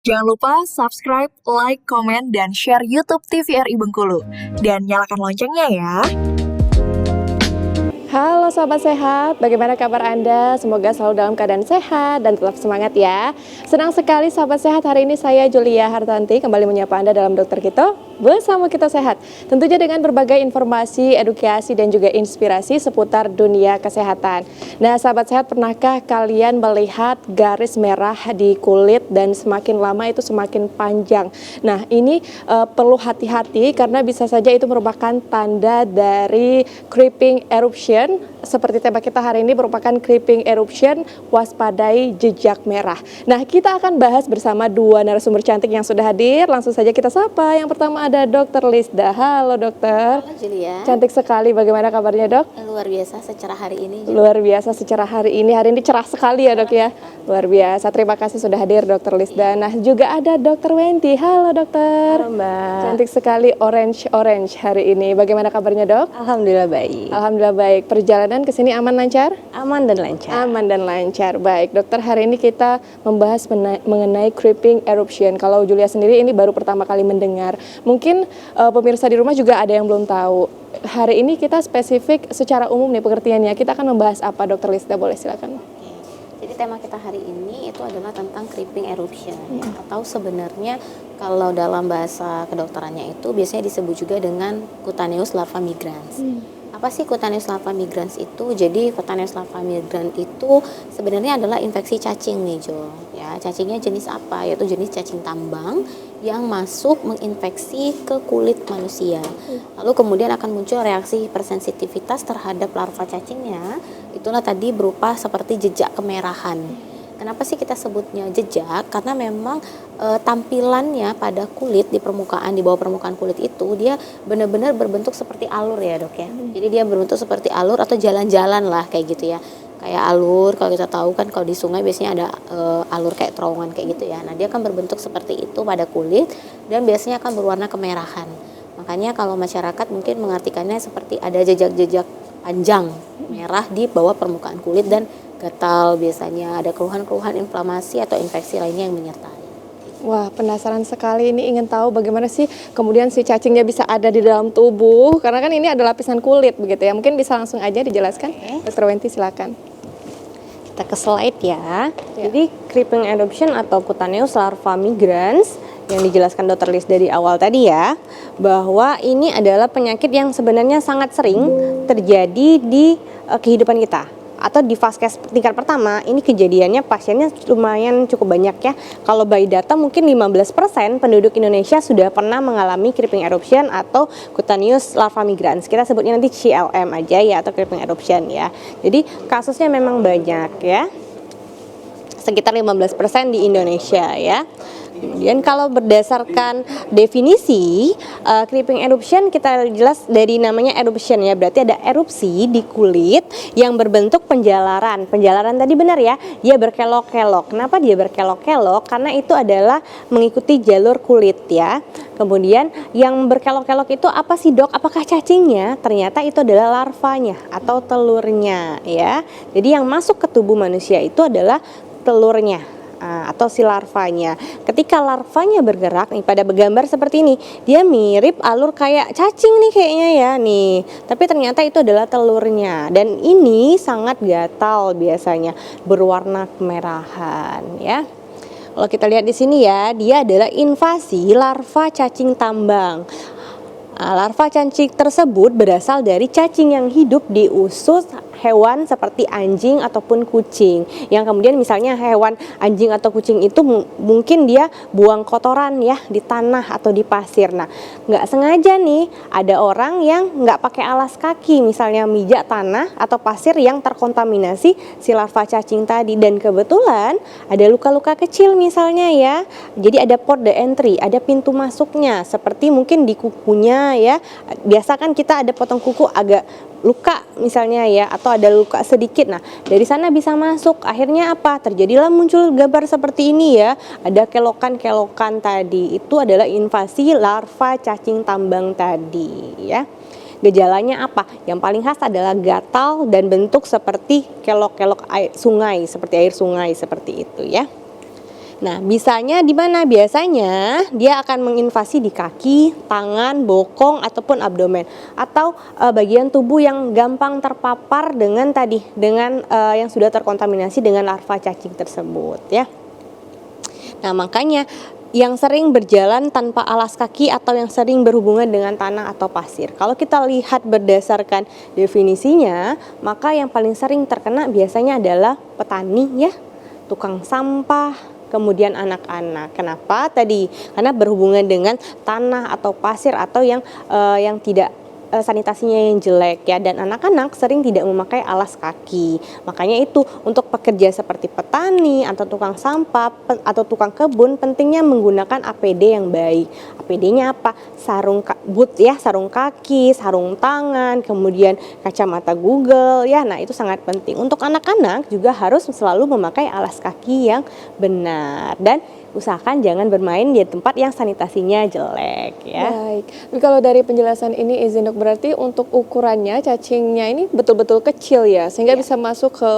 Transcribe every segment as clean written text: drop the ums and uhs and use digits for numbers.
Jangan lupa subscribe, like, komen, dan share YouTube TVRI Bengkulu. Dan nyalakan loncengnya ya. Halo Sobat Sehat, bagaimana kabar Anda? Semoga selalu dalam keadaan sehat dan tetap semangat ya. Senang sekali Sobat Sehat, hari ini saya Julia Hartanti kembali menyapa Anda dalam Dokter Kito bersama Kita Sehat. Tentunya dengan berbagai informasi, edukasi, dan juga inspirasi seputar dunia kesehatan. Nah Sahabat Sehat, pernahkah kalian melihat garis merah di kulit dan semakin lama itu semakin panjang? Nah ini perlu hati-hati karena bisa saja itu merupakan tanda dari creeping eruption. Seperti tema kita hari ini merupakan creeping eruption, waspadai jejak merah. Nah, kita akan bahas bersama dua narasumber cantik yang sudah hadir. Langsung saja kita sapa. Yang pertama ada Dr. Lisda. Halo dokter. Halo Julia. Cantik sekali. Bagaimana kabarnya dok? Luar biasa secara hari ini. Luar biasa secara hari ini. Hari ini cerah sekali ya dok ya. Luar biasa. Terima kasih sudah hadir Dr. Lisda. Nah, juga ada Dr. Wendy. Halo dokter. Halo Mbak. Cantik sekali orange hari ini. Bagaimana kabarnya dok? Alhamdulillah baik. Alhamdulillah baik. Perjalanan ke sini aman lancar? Aman dan lancar. Aman dan lancar. Baik, dokter, hari ini kita membahas mengenai creeping eruption. Kalau Julia sendiri ini baru pertama kali mendengar. Mungkin pemirsa di rumah juga ada yang belum tahu. Hari ini kita spesifik secara umum nih pengertiannya. Kita akan membahas apa, Dokter Lisda? Boleh silakan. Jadi tema kita hari ini itu adalah tentang creeping eruption atau sebenarnya kalau dalam bahasa kedokterannya itu biasanya disebut juga dengan cutaneous larva migrans. Apa sih cutaneous larva migrans itu? Jadi cutaneous larva migrans itu sebenarnya adalah infeksi cacing nih Jo. Ya, cacingnya jenis apa? Yaitu jenis cacing tambang yang masuk menginfeksi ke kulit manusia. Lalu kemudian akan muncul reaksi hipersensitivitas terhadap larva cacingnya. Itulah tadi berupa seperti jejak kemerahan. Kenapa sih kita sebutnya jejak? Karena memang tampilannya pada kulit di permukaan, di bawah permukaan kulit itu dia benar-benar berbentuk seperti alur ya dok ya. Jadi dia berbentuk seperti alur atau jalan-jalan lah kayak gitu ya. Kayak alur, kalau kita tahu kan kalau di sungai biasanya ada alur kayak terowongan kayak gitu ya. Nah dia akan berbentuk seperti itu pada kulit dan biasanya akan berwarna kemerahan. Makanya kalau masyarakat mungkin mengartikannya seperti ada jejak-jejak panjang merah di bawah permukaan kulit dan gatal, biasanya ada keluhan-keluhan inflamasi atau infeksi lainnya yang menyertai. Wah, penasaran sekali, ini ingin tahu bagaimana sih kemudian si cacingnya bisa ada di dalam tubuh, karena kan ini ada lapisan kulit begitu ya. Mungkin bisa langsung aja dijelaskan. Dr. Wendy silakan. Kita ke slide ya. Jadi creeping eruption atau cutaneous larva migrans yang dijelaskan Dr. Lis dari awal tadi ya, bahwa ini adalah penyakit yang sebenarnya sangat sering terjadi di kehidupan kita. Atau di vaskes tingkat pertama, ini kejadiannya pasiennya lumayan cukup banyak ya. Kalau by data mungkin 15% penduduk Indonesia sudah pernah mengalami creeping eruption atau cutaneous larva migrans. Kita sebutnya nanti CLM aja ya, atau creeping eruption ya. Jadi kasusnya memang banyak ya. Sekitar 15% di Indonesia ya. Kemudian kalau berdasarkan definisi creeping eruption, kita jelas dari namanya eruption ya, berarti ada erupsi di kulit yang berbentuk penjalaran. Penjalaran tadi benar ya, dia berkelok-kelok. Kenapa dia berkelok-kelok? Karena itu adalah mengikuti jalur kulit ya. Kemudian yang berkelok-kelok itu apa sih dok? Apakah cacingnya? Ternyata itu adalah larvanya atau telurnya ya. Jadi yang masuk ke tubuh manusia itu adalah telurnya atau si larvanya. Ketika larvanya bergerak nih, pada gambar seperti ini, dia mirip alur kayak cacing nih kayaknya ya nih, tapi ternyata itu adalah telurnya dan ini sangat gatal, biasanya berwarna kemerahan ya. Kalau kita lihat di sini ya, dia adalah invasi larva cacing tambang. Larva cacing tersebut berasal dari cacing yang hidup di usus hewan seperti anjing ataupun kucing, yang kemudian misalnya hewan anjing atau kucing itu mungkin dia buang kotoran ya di tanah atau di pasir. Nah nggak sengaja nih ada orang yang nggak pakai alas kaki, misalnya mijak tanah atau pasir yang terkontaminasi si larva cacing tadi, dan kebetulan ada luka-luka kecil misalnya ya, jadi ada port de entry, ada pintu masuknya, seperti mungkin di kukunya ya. Biasa kan kita ada potong kuku agak luka misalnya ya, atau ada luka sedikit. Nah dari sana bisa masuk, akhirnya apa, terjadilah muncul gambar seperti ini ya, ada kelokan-kelokan tadi, itu adalah invasi larva cacing tambang tadi ya. Gejalanya apa? Yang paling khas adalah gatal dan bentuk seperti kelok-kelok air sungai, seperti air sungai seperti itu ya. Nah, bisanya di mana? Biasanya dia akan menginvasi di kaki, tangan, bokong ataupun abdomen atau bagian tubuh yang gampang terpapar dengan yang sudah terkontaminasi dengan larva cacing tersebut ya. Nah, makanya yang sering berjalan tanpa alas kaki atau yang sering berhubungan dengan tanah atau pasir. Kalau kita lihat berdasarkan definisinya, maka yang paling sering terkena biasanya adalah petani ya, tukang sampah, kemudian anak-anak. Kenapa tadi? Karena berhubungan dengan tanah atau pasir atau yang tidak sanitasinya yang jelek ya, dan anak-anak sering tidak memakai alas kaki. Makanya itu untuk pekerja seperti petani atau tukang sampah atau tukang kebun pentingnya menggunakan APD yang baik. APD-nya apa? Sarung boot ya, sarung kaki, sarung tangan, kemudian kacamata Google ya. Nah, itu sangat penting. Untuk anak-anak juga harus selalu memakai alas kaki yang benar dan usahakan jangan bermain di tempat yang sanitasinya jelek ya. Baik, tapi kalau dari penjelasan ini izin dok, berarti untuk ukurannya cacingnya ini betul-betul kecil ya, sehingga bisa masuk ke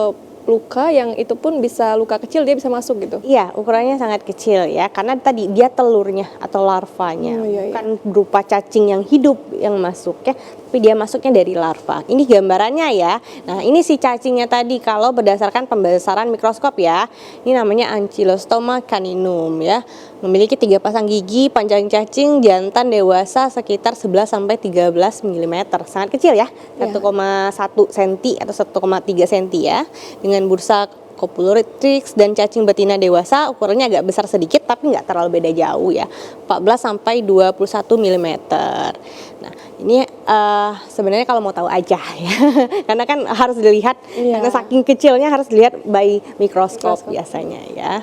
luka yang itu pun bisa luka kecil dia bisa masuk gitu. Iya, ukurannya sangat kecil ya, karena tadi dia telurnya atau larvanya, bukan berupa cacing yang hidup yang masuk ya, tapi dia masuknya dari larva. Ini gambarannya ya. Nah, ini si cacingnya tadi kalau berdasarkan pembesaran mikroskop ya. Ini namanya Ancylostoma caninum ya. Memiliki 3 pasang gigi, panjang cacing jantan dewasa sekitar 11 sampai 13 mm. Sangat kecil ya. 1,1 cm atau 1,3 cm ya. Dengan bursa Copulorhynchus dan cacing betina dewasa ukurannya agak besar sedikit tapi nggak terlalu beda jauh ya, 14 sampai 21 mm. Nah, ini sebenarnya kalau mau tahu aja ya, karena kan harus dilihat karena saking kecilnya harus dilihat by mikroskop biasanya ya.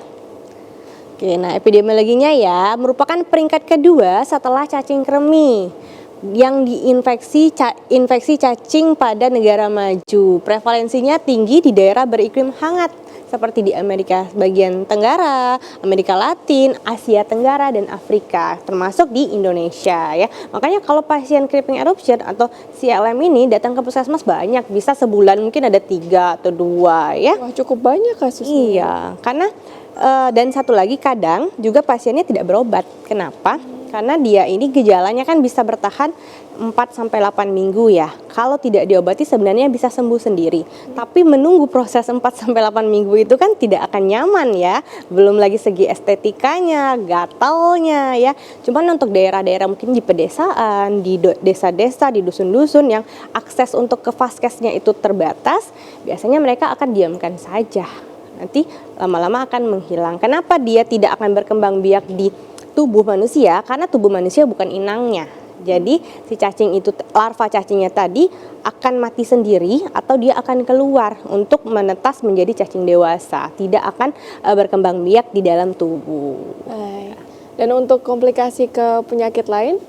Oke, nah epidemiologinya ya merupakan peringkat kedua setelah cacing kremi yang diinfeksi infeksi cacing pada negara maju. Prevalensinya tinggi di daerah beriklim hangat seperti di Amerika bagian Tenggara, Amerika Latin, Asia Tenggara dan Afrika, termasuk di Indonesia ya. Makanya kalau pasien creeping eruption atau CLM ini datang ke puskesmas banyak, bisa sebulan mungkin ada 3 atau 2 ya. Wah, cukup banyak kasusnya. Iya, karena dan satu lagi kadang juga pasiennya tidak berobat. Kenapa? Karena dia ini gejalanya kan bisa bertahan 4-8 minggu ya. Kalau tidak diobati sebenarnya bisa sembuh sendiri. Tapi menunggu proses 4-8 minggu itu kan tidak akan nyaman ya. Belum lagi segi estetikanya, gatalnya ya. Cuman untuk daerah-daerah mungkin di pedesaan, di desa-desa, di dusun-dusun yang akses untuk ke vaskesnya itu terbatas, biasanya mereka akan diamkan saja. Nanti lama-lama akan menghilang. Kenapa dia tidak akan berkembang biak di tubuh manusia? Karena tubuh manusia bukan inangnya. Jadi si cacing itu, larva cacingnya tadi akan mati sendiri atau dia akan keluar untuk menetas menjadi cacing dewasa. Tidak akan berkembang biak di dalam tubuh. Baik. Dan untuk komplikasi ke penyakit lain,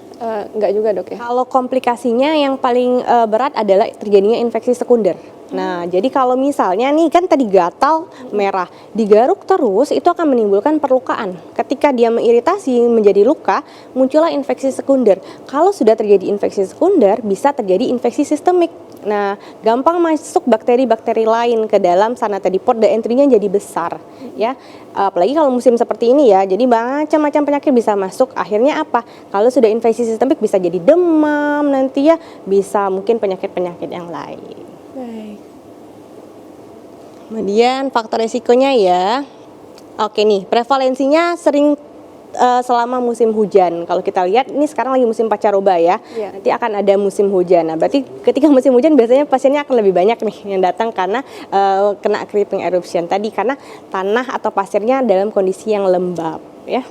enggak juga dok ya? Kalau komplikasinya yang paling berat adalah terjadinya infeksi sekunder. Nah, jadi kalau misalnya nih kan tadi gatal merah, digaruk terus itu akan menimbulkan perlukaan. Ketika dia mengiritasi menjadi luka, muncullah infeksi sekunder. Kalau sudah terjadi infeksi sekunder, bisa terjadi infeksi sistemik. Nah, gampang masuk bakteri-bakteri lain ke dalam sana tadi, port de entry-nya jadi besar ya. Apalagi kalau musim seperti ini ya, jadi macam-macam penyakit bisa masuk. Akhirnya apa? Kalau sudah infeksi sistemik bisa jadi demam nanti ya, bisa mungkin penyakit-penyakit yang lain. Baik. Kemudian faktor resikonya ya. Oke nih, prevalensinya sering selama musim hujan. Kalau kita lihat ini sekarang lagi musim pancaroba ya. Nanti akan ada musim hujan. Nah, berarti ketika musim hujan biasanya pasiennya akan lebih banyak nih yang datang karena kena creeping eruption tadi, karena tanah atau pasirnya dalam kondisi yang lembab ya.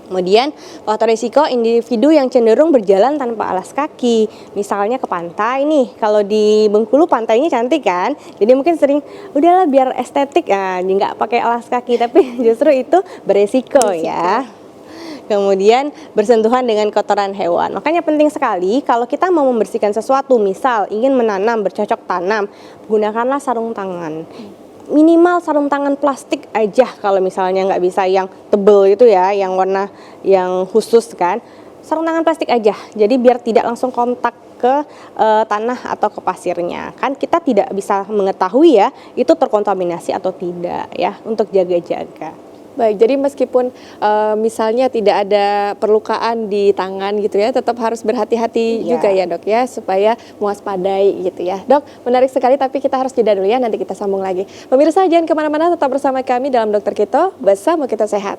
Kemudian faktor risiko individu yang cenderung berjalan tanpa alas kaki, misalnya ke pantai nih. Kalau di Bengkulu pantainya cantik kan, jadi mungkin sering udahlah biar estetik, nggak pakai alas kaki, tapi justru itu beresiko ya. Kemudian bersentuhan dengan kotoran hewan. Makanya penting sekali kalau kita mau membersihkan sesuatu, misal ingin menanam, bercocok tanam, gunakanlah sarung tangan. Minimal sarung tangan plastik aja kalau misalnya nggak bisa yang tebel itu ya, yang warna yang khusus kan. Sarung tangan plastik aja, jadi biar tidak langsung kontak ke tanah atau ke pasirnya. Kan kita tidak bisa mengetahui ya itu terkontaminasi atau tidak ya, untuk jaga-jaga. Baik, jadi meskipun misalnya tidak ada perlukaan di tangan gitu ya, tetap harus berhati-hati Iya. juga ya dok ya, supaya mewaspadai gitu ya. Dok, menarik sekali tapi kita harus jeda dulu ya, nanti kita sambung lagi. Pemirsa jangan kemana-mana, tetap bersama kami dalam Dokter Kito, bersama kita sehat.